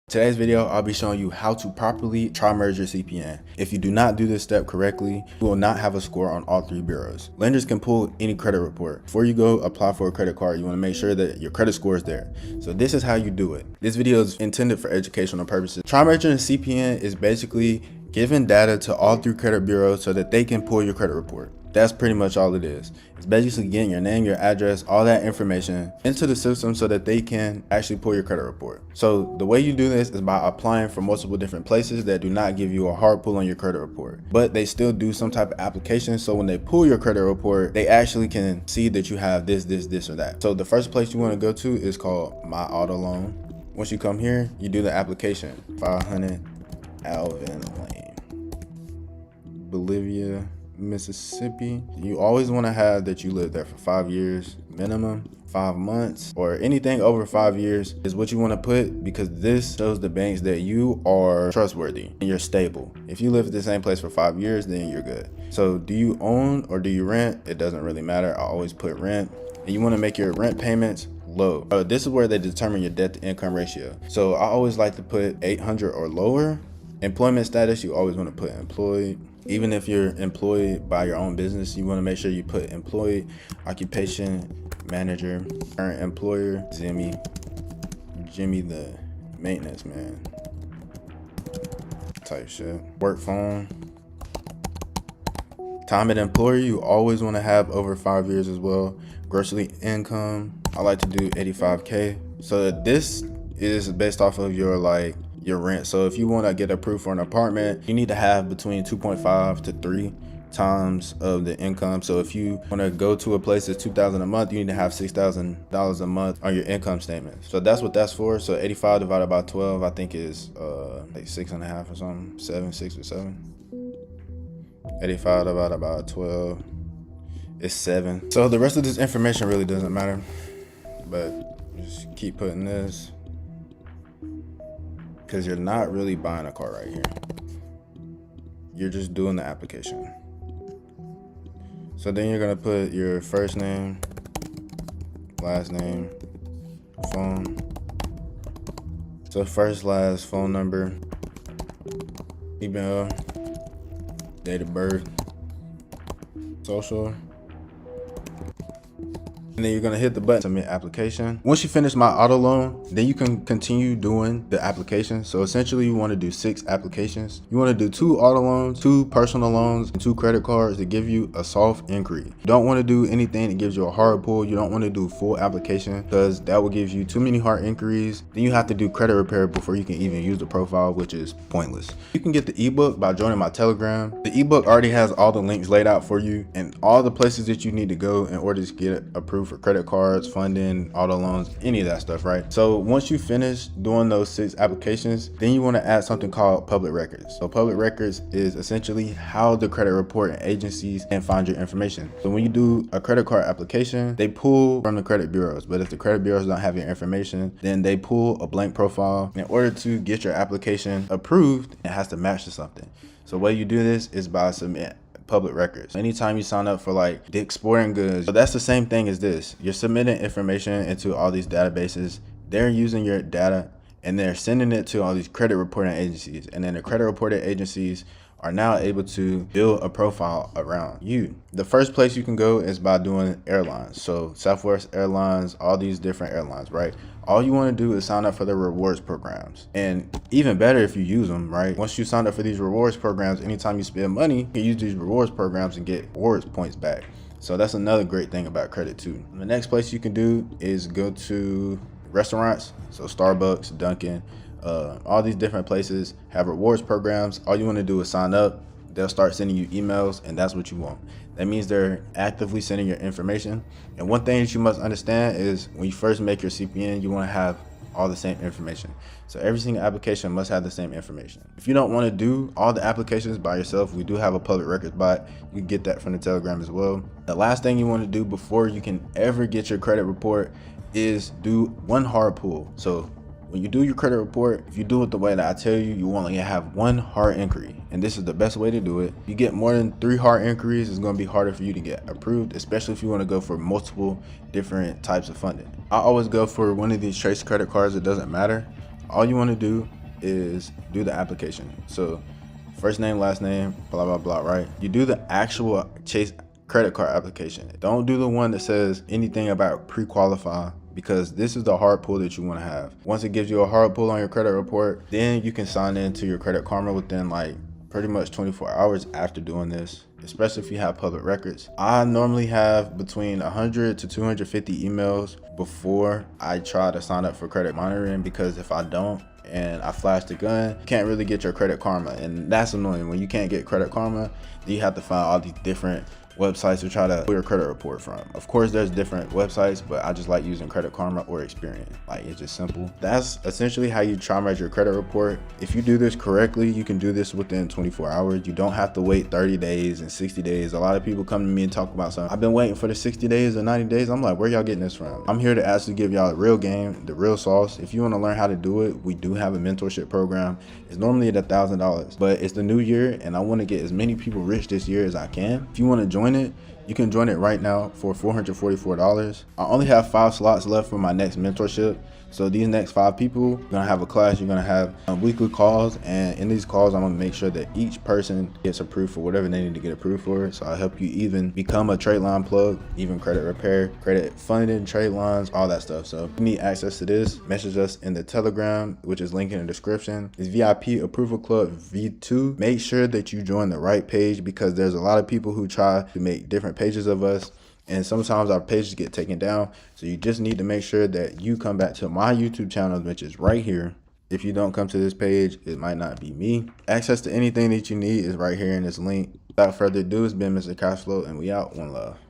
Today's video, I'll be showing you how to properly tri-merge your CPN. If you do not do this step correctly, you will not have a score on all three bureaus. Lenders can pull any credit report. Before you go apply for a credit card, you want to make sure that your credit score is there. So this is how you do it. This video is intended for educational purposes. Tri-merging a CPN is basically giving data to all three credit bureaus so that they can pull your credit report. That's pretty much all it is. It's basically getting your name, your address, all that information into the system so that they can actually pull your credit report. So the way you do this is by applying for multiple different places that do not give you a hard pull on your credit report, but they still do some type of application. So when they pull your credit report, they actually can see that you have this, or that. So the first place you want to go to is called My Auto Loan. Once you come here, you do the application. 500 Alvin Lane, Bolivia, Mississippi. You always want to have that you live there for 5 years minimum. 5 months or anything over 5 years is what you want to put, because this shows the banks that you are trustworthy and you're stable. If you live at the same place for 5 years, then you're good. So do you own or do you rent? It doesn't really matter. I always put rent, and you want to make your rent payments low. This is where they determine your debt to income ratio. So I always like to put 800 or lower. Employment status, you always want to put employed. Even if you're employed by your own business, you want to make sure you put employed. Occupation, manager. Current employer, Jimmy the maintenance man type shit. Work phone. Time at employer, you always want to have over 5 years as well. Grossly income, I like to do 85K. So this is based off of your rent. So if you want to get approved for an apartment, you need to have between 2.5 to 3 times of the income. So if you want to go to a place that's $2,000 a month, you need to have $6,000 a month on your income statement. So that's what that's for. So 85 divided by 12, I think is like 6.5 or something, 6 or 7. 85 divided by 12 is 7. So the rest of this information really doesn't matter, but just keep putting this, because you're not really buying a car right here. You're just doing the application. So then you're gonna put your first name, last name, phone. So first, last, phone number, email, date of birth, social. And then you're gonna hit the button, submit application. Once you finish My Auto Loan, then you can continue doing the application. So essentially you wanna do 6 applications. You wanna do 2 auto loans, 2 personal loans, and 2 credit cards to give you a soft inquiry. You don't wanna do anything that gives you a hard pull. You don't wanna do full application, because that will give you too many hard inquiries. Then you have to do credit repair before you can even use the profile, which is pointless. You can get the ebook by joining my Telegram. The ebook already has all the links laid out for you and all the places that you need to go in order to get approved for credit cards, funding, auto loans, any of that stuff, right? So once you finish doing those 6 applications, then you want to add something called public records. So public records is essentially how the credit reporting agencies can find your information. So when you do a credit card application, they pull from the credit bureaus, but if the credit bureaus don't have your information, then they pull a blank profile. In order to get your application approved, it has to match to something. So the way you do this is by submitting public records. Anytime you sign up for like Dick's Sporting Goods, so that's the same thing as this. You're submitting information into all these databases. They're using your data and they're sending it to all these credit reporting agencies, and then the credit reporting agencies are now able to build a profile around you. The first place you can go is by doing airlines. So Southwest Airlines, all these different airlines, right? All you want to do is sign up for the rewards programs, and even better if you use them, right? Once you sign up for these rewards programs, anytime you spend money, you can use these rewards programs and get rewards points back. So that's another great thing about credit too. The next place you can do is go to restaurants. So Starbucks, Dunkin', all these different places have rewards programs. All you want to do is sign up. They'll start sending you emails, and that's what you want. That means they're actively sending your information. And one thing that you must understand is when you first make your CPN, you want to have all the same information. So every single application must have the same information. If you don't want to do all the applications by yourself, we do have a public records bot. You can get that from the Telegram as well. The last thing you want to do before you can ever get your credit report is do one hard pull. So when you do your credit report, if you do it the way that I tell you, you only have 1 hard inquiry, and this is the best way to do it. If you get more than 3 hard inquiries, it's going to be harder for you to get approved, especially if you want to go for multiple different types of funding. I always go for one of these Trace credit cards. It doesn't matter. All you want to do is do the application. So first name, last name, blah, blah, blah, right? You do the actual Chase credit card application. Don't do the one that says anything about pre-qualify, because this is the hard pull that you want to have. Once it gives you a hard pull on your credit report, then you can sign into your Credit Karma within like pretty much 24 hours after doing this, especially if you have public records. I normally have between 100 to 250 emails before I try to sign up for credit monitoring, because if I don't and I flash the gun, you can't really get your Credit Karma, and that's annoying. When you can't get Credit Karma, you have to find all these different websites to try to pull your credit report from. Of course, there's different websites, but I just like using Credit Karma or Experian. Like, it's just simple. That's essentially how you TRIMERGE your credit report. If you do this correctly, you can do this within 24 hours. You don't have to wait 30 days and 60 days. A lot of people come to me and talk about something. I've been waiting for the 60 days or 90 days. I'm like, where y'all getting this from? I'm here to actually give y'all the real game, the real sauce. If you want to learn how to do it, we do have a mentorship program. It's normally at $1,000, but it's the new year and I want to get as many people rich this year as I can. If you want to join it, you can join it right now for $444. I only have 5 slots left for my next mentorship. So these next 5 people, you're gonna have a class, you're gonna have weekly calls, and in these calls, I'm gonna make sure that each person gets approved for whatever they need to get approved for. So I'll help you even become a trade line plug, even credit repair, credit funding, trade lines, all that stuff. So if you need access to this, message us in the Telegram, which is linked in the description. It's VIP Approval Club V2. Make sure that you join the right page, because there's a lot of people who try to make different pages of us, and sometimes our pages get taken down. So you just need to make sure that you come back to my YouTube channel, which is right here. If you don't come to this page, it might not be me. Access to anything that you need is right here in this link. Without further ado, it's been Mr. Cashflow, and we out. One love.